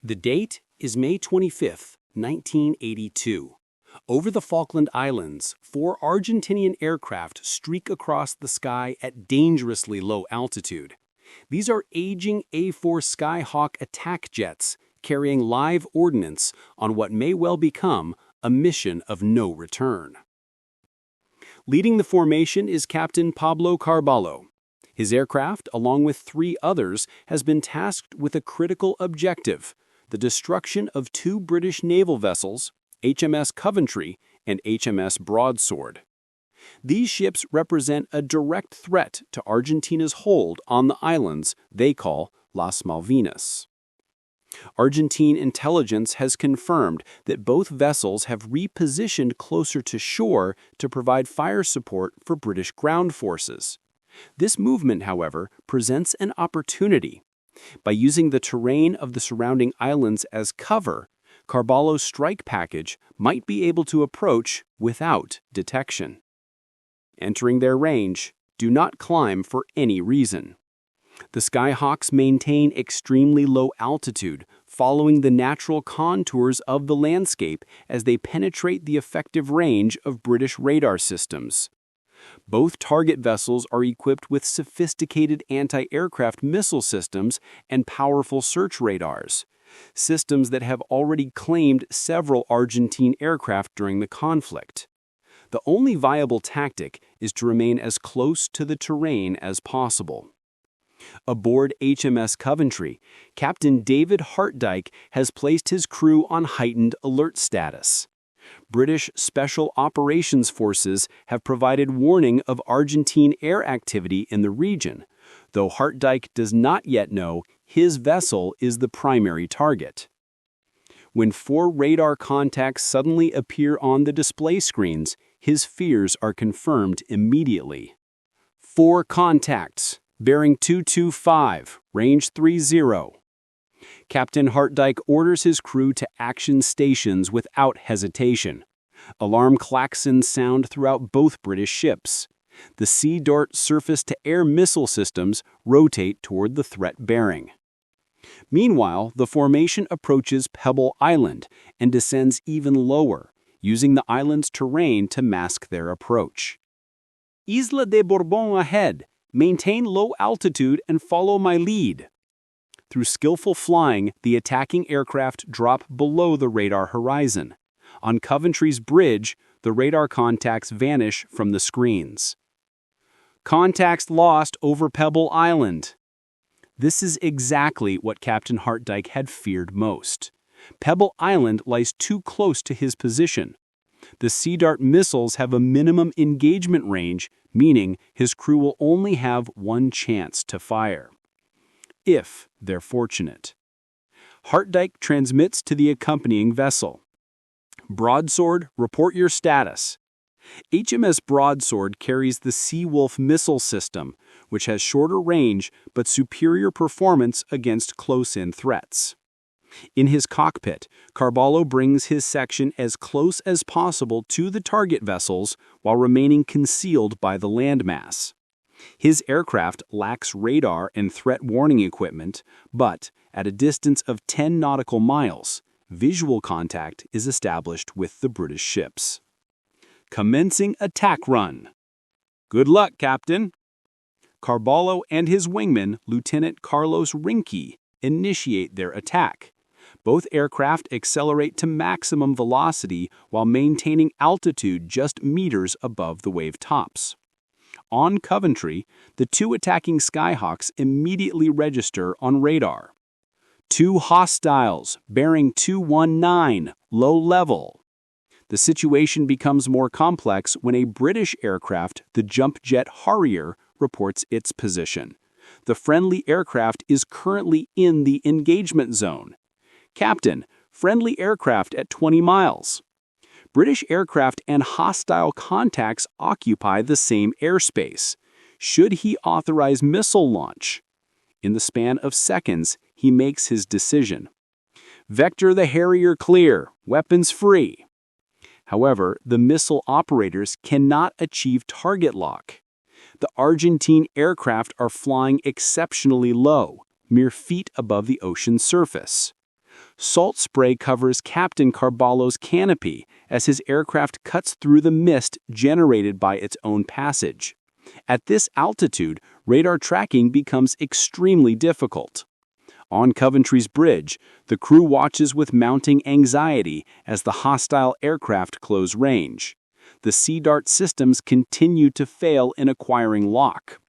The date is May 25, 1982. Over the Falkland Islands, 4 Argentinian aircraft streak across the sky at dangerously low altitude. These are aging A-4 Skyhawk attack jets carrying live ordnance on what may well become a mission of no return. Leading the formation is Captain Pablo Carballo. His aircraft, along with 3 others, has been tasked with a critical objective: the destruction of 2 British naval vessels, HMS Coventry and HMS Broadsword. These ships represent a direct threat to Argentina's hold on the islands they call Las Malvinas. Argentine intelligence has confirmed that both vessels have repositioned closer to shore to provide fire support for British ground forces. This movement, however, presents an opportunity. By using the terrain of the surrounding islands as cover, Carballo's strike package might be able to approach without detection. Entering their range, do not climb for any reason. The Skyhawks maintain extremely low altitude, following the natural contours of the landscape as they penetrate the effective range of British radar systems. Both target vessels are equipped with sophisticated anti-aircraft missile systems and powerful search radars, systems that have already claimed several Argentine aircraft during the conflict. The only viable tactic is to remain as close to the terrain as possible. Aboard HMS Coventry, Captain David Hartdyke has placed his crew on heightened alert status. British Special Operations Forces have provided warning of Argentine air activity in the region, though Hartdyke does not yet know his vessel is the primary target. When 4 radar contacts suddenly appear on the display screens, his fears are confirmed immediately. 4 contacts, bearing 225, range 30. Captain Hartdyke orders his crew to action stations without hesitation. Alarm klaxons sound throughout both British ships. The Sea Dart surface-to-air missile systems rotate toward the threat bearing. Meanwhile, the formation approaches Pebble Island and descends even lower, using the island's terrain to mask their approach. Isla de Bourbon ahead. Maintain low altitude and follow my lead. Through skillful flying, the attacking aircraft drop below the radar horizon. On Coventry's bridge, the radar contacts vanish from the screens. Contacts lost over Pebble Island. This is exactly what Captain Hartdyke had feared most. Pebble Island lies too close to his position. The Sea Dart missiles have a minimum engagement range, meaning his crew will only have one chance to fire, if they're fortunate. Hartdyke transmits to the accompanying vessel. Broadsword, report your status. HMS Broadsword carries the Seawolf missile system, which has shorter range but superior performance against close-in threats. In his cockpit, Carballo brings his section as close as possible to the target vessels while remaining concealed by the landmass. His aircraft lacks radar and threat warning equipment, but at a distance of 10 nautical miles, visual contact is established with the British ships. Commencing attack run. Good luck, Captain. Carballo and his wingman, Lieutenant Carlos Rinke, initiate their attack. Both aircraft accelerate to maximum velocity while maintaining altitude just meters above the wave tops. On Coventry, the 2 attacking Skyhawks immediately register on radar. 2 hostiles, bearing 219, low level. The situation becomes more complex when a British aircraft, the jump jet Harrier, reports its position. The friendly aircraft is currently in the engagement zone. Captain, friendly aircraft at 20 miles. British aircraft and hostile contacts occupy the same airspace. Should he authorize missile launch? In the span of seconds, he makes his decision. Vector the Harrier clear, weapons free. However, the missile operators cannot achieve target lock. The Argentine aircraft are flying exceptionally low, mere feet above the ocean surface. Salt spray covers Captain Carballo's canopy as his aircraft cuts through the mist generated by its own passage. At this altitude, radar tracking becomes extremely difficult. On Coventry's bridge, the crew watches with mounting anxiety as the hostile aircraft close range. The Sea Dart systems continue to fail in acquiring lock.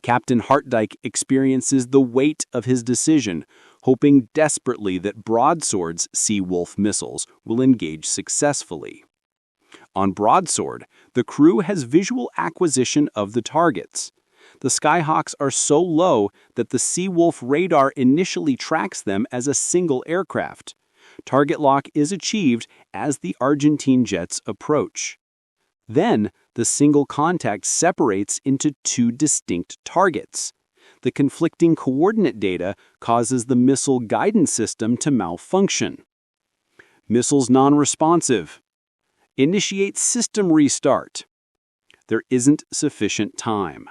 Captain Hartdike experiences the weight of his decision, hoping desperately that Broadsword's Sea Wolf missiles will engage successfully. On Broadsword, the crew has visual acquisition of the targets. The Skyhawks are so low that the Sea Wolf radar initially tracks them as a single aircraft. Target lock is achieved as the Argentine jets approach. Then, the single contact separates into two distinct targets. The conflicting coordinate data causes the missile guidance system to malfunction. Missiles non-responsive. Initiate system restart. There isn't sufficient time.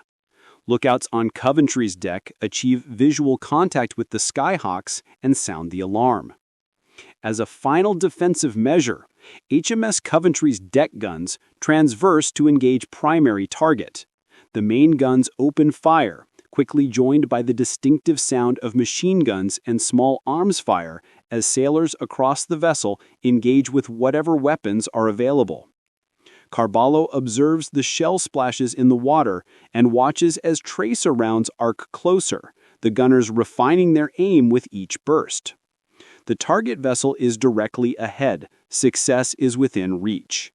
Lookouts on Coventry's deck achieve visual contact with the Skyhawks and sound the alarm. As a final defensive measure, HMS Coventry's deck guns transverse to engage primary target. The main guns open fire, quickly joined by the distinctive sound of machine guns and small arms fire as sailors across the vessel engage with whatever weapons are available. Carballo observes the shell splashes in the water and watches as tracer rounds arc closer, the gunners refining their aim with each burst. The target vessel is directly ahead. Success is within reach.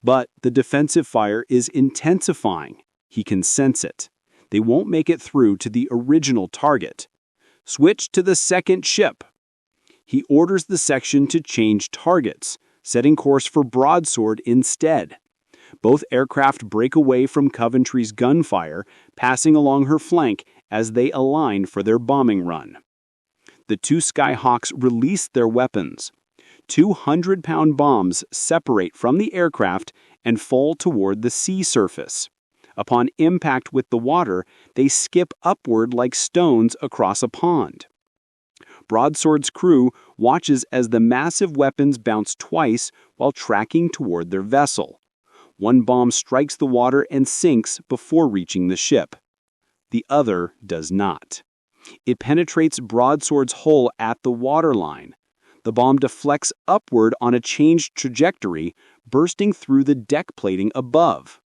But the defensive fire is intensifying. He can sense it. They won't make it through to the original target. Switch to the second ship. He orders the section to change targets, setting course for Broadsword instead. Both aircraft break away from Coventry's gunfire, passing along her flank as they align for their bombing run. The two Skyhawks release their weapons. 200-pound bombs separate from the aircraft and fall toward the sea surface. Upon impact with the water, they skip upward like stones across a pond. Broadsword's crew watches as the massive weapons bounce twice while tracking toward their vessel. One bomb strikes the water and sinks before reaching the ship. The other does not. It penetrates Broadsword's hull at the waterline. The bomb deflects upward on a changed trajectory, bursting through the deck plating above.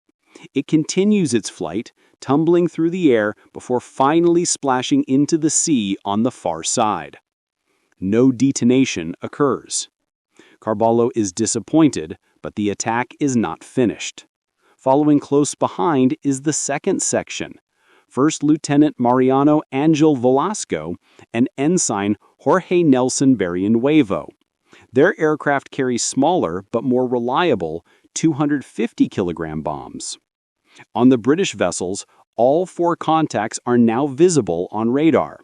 It continues its flight, tumbling through the air before finally splashing into the sea on the far side. No detonation occurs. Carballo is disappointed, but the attack is not finished. Following close behind is the second section. First Lieutenant Mariano Angel Velasco and Ensign Jorge Nelson Barrionuevo. Their aircraft carry smaller but more reliable 250-kilogram bombs. On the British vessels, all four contacts are now visible on radar.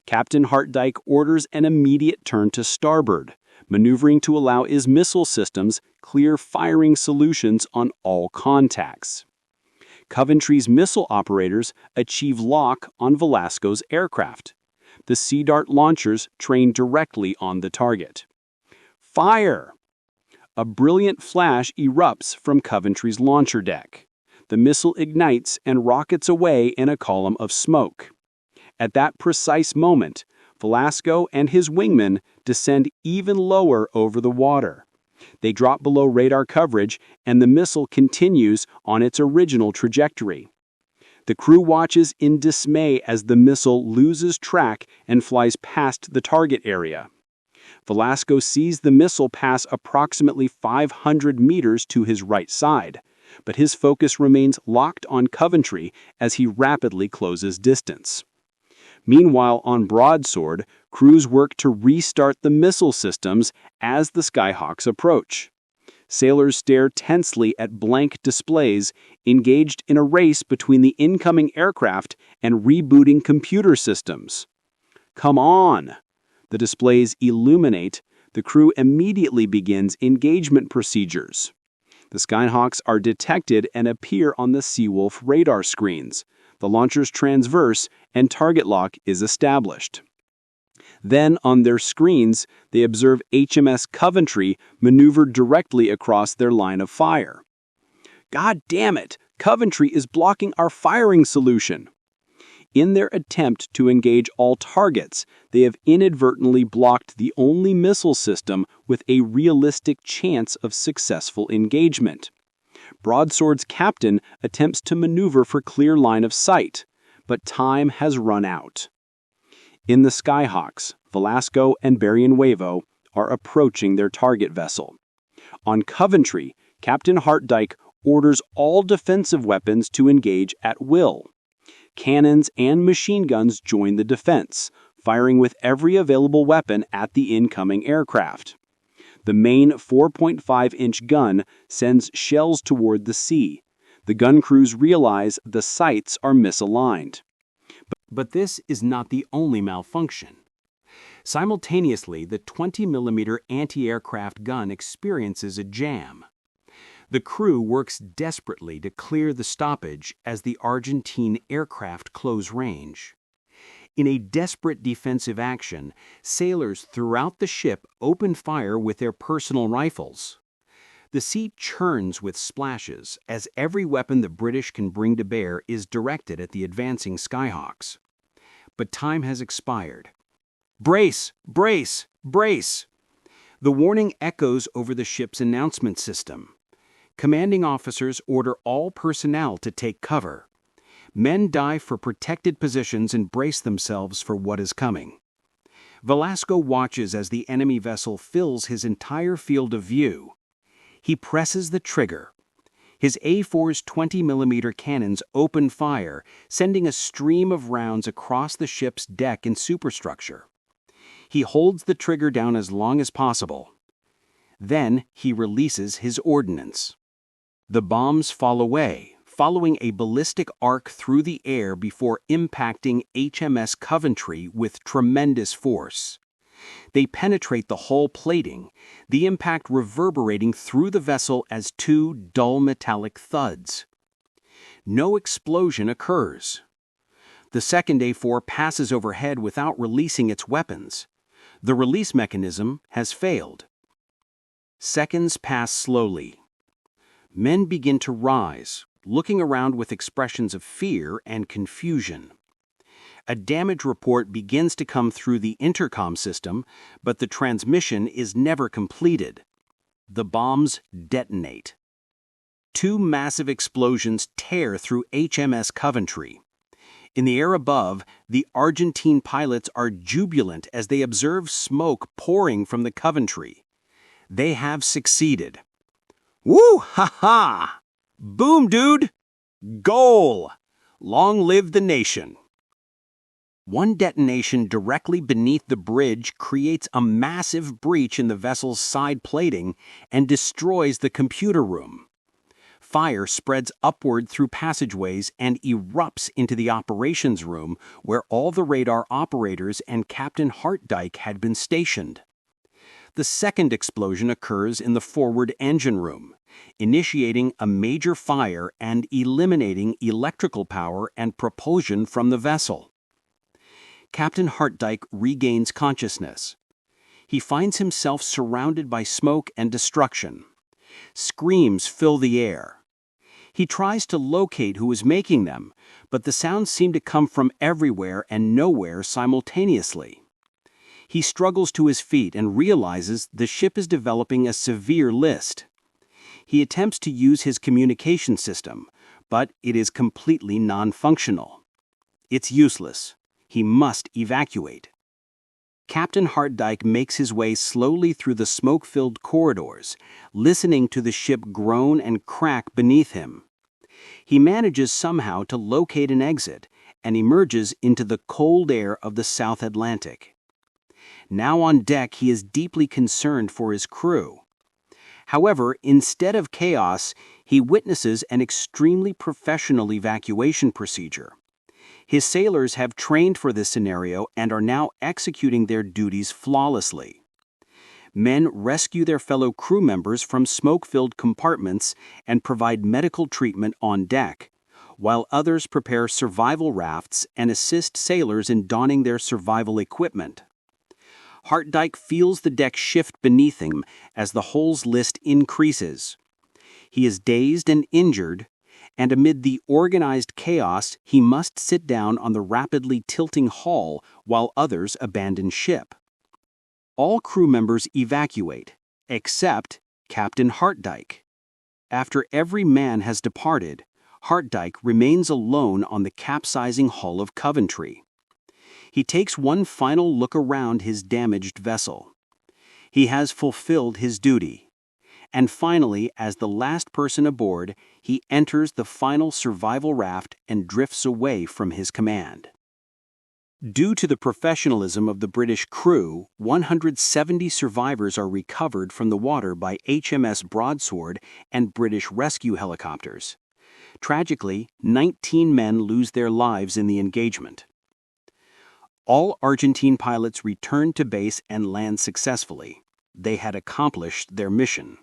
Captain Hartdike orders an immediate turn to starboard, maneuvering to allow his missile systems clear firing solutions on all contacts. Coventry's missile operators achieve lock on Velasco's aircraft. The Sea Dart launchers train directly on the target. Fire! A brilliant flash erupts from Coventry's launcher deck. The missile ignites and rockets away in a column of smoke. At that precise moment, Velasco and his wingmen descend even lower over the water. They drop below radar coverage, and the missile continues on its original trajectory. The crew watches in dismay as the missile loses track and flies past the target area. Velasco sees the missile pass approximately 500 meters to his right side, but his focus remains locked on Coventry as he rapidly closes distance. Meanwhile, on Broadsword, crews work to restart the missile systems as the Skyhawks approach. Sailors stare tensely at blank displays, engaged in a race between the incoming aircraft and rebooting computer systems. Come on! The displays illuminate. The crew immediately begins engagement procedures. The Skyhawks are detected and appear on the Seawolf radar screens. The launchers transverse and target lock is established. Then, on their screens, they observe HMS Coventry maneuver directly across their line of fire. God damn it! Coventry is blocking our firing solution! In their attempt to engage all targets, they have inadvertently blocked the only missile system with a realistic chance of successful engagement. Broadsword's captain attempts to maneuver for clear line of sight, but time has run out. In the Skyhawks, Velasco and Berrien-Huevo are approaching their target vessel. On Coventry, Captain Hartdyke orders all defensive weapons to engage at will. Cannons and machine guns join the defense, firing with every available weapon at the incoming aircraft. The main 4.5-inch gun sends shells toward the sea. The gun crews realize the sights are misaligned. But this is not the only malfunction. Simultaneously, the 20mm anti-aircraft gun experiences a jam. The crew works desperately to clear the stoppage as the Argentine aircraft close range. In a desperate defensive action, sailors throughout the ship open fire with their personal rifles. The sea churns with splashes as every weapon the British can bring to bear is directed at the advancing Skyhawks. But time has expired. Brace! Brace! Brace! The warning echoes over the ship's announcement system. Commanding officers order all personnel to take cover. Men dive for protected positions and brace themselves for what is coming. Velasco watches as the enemy vessel fills his entire field of view. He presses the trigger. His A-4's 20mm cannons open fire, sending a stream of rounds across the ship's deck and superstructure. He holds the trigger down as long as possible. Then he releases his ordnance. The bombs fall away, following a ballistic arc through the air before impacting HMS Coventry with tremendous force. They penetrate the hull plating, the impact reverberating through the vessel as two dull metallic thuds. No explosion occurs. The second A-4 passes overhead without releasing its weapons. The release mechanism has failed. Seconds pass slowly. Men begin to rise, looking around with expressions of fear and confusion. A damage report begins to come through the intercom system, but the transmission is never completed. The bombs detonate. Two massive explosions tear through HMS Coventry. In the air above, the Argentine pilots are jubilant as they observe smoke pouring from the Coventry. They have succeeded. Woo ha ha! Boom, dude! Goal! Long live the nation! One detonation directly beneath the bridge creates a massive breach in the vessel's side plating and destroys the computer room. Fire spreads upward through passageways and erupts into the operations room where all the radar operators and Captain Hartdyke had been stationed. The second explosion occurs in the forward engine room, initiating a major fire and eliminating electrical power and propulsion from the vessel. Captain Hartdyke regains consciousness. He finds himself surrounded by smoke and destruction. Screams fill the air. He tries to locate who is making them, but the sounds seem to come from everywhere and nowhere simultaneously. He struggles to his feet and realizes the ship is developing a severe list. He attempts to use his communication system, but it is completely non-functional. It's useless. He must evacuate. Captain Hartdyke makes his way slowly through the smoke-filled corridors, listening to the ship groan and crack beneath him. He manages somehow to locate an exit and emerges into the cold air of the South Atlantic. Now on deck, he is deeply concerned for his crew. However, instead of chaos, he witnesses an extremely professional evacuation procedure. His sailors have trained for this scenario and are now executing their duties flawlessly. Men rescue their fellow crew members from smoke-filled compartments and provide medical treatment on deck, while others prepare survival rafts and assist sailors in donning their survival equipment. Hartdike feels the deck shift beneath him as the holes list increases. He is dazed and injured, and amid the organized chaos, he must sit down on the rapidly tilting hull while others abandon ship. All crew members evacuate, except Captain Hartdike. After every man has departed, Hartdike remains alone on the capsizing hull of Coventry. He takes one final look around his damaged vessel. He has fulfilled his duty. And finally, as the last person aboard, he enters the final survival raft and drifts away from his command. Due to the professionalism of the British crew, 170 survivors are recovered from the water by HMS Broadsword and British rescue helicopters. Tragically, 19 men lose their lives in the engagement. All Argentine pilots returned to base and land successfully. They had accomplished their mission.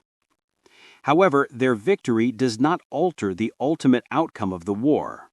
However, their victory does not alter the ultimate outcome of the war.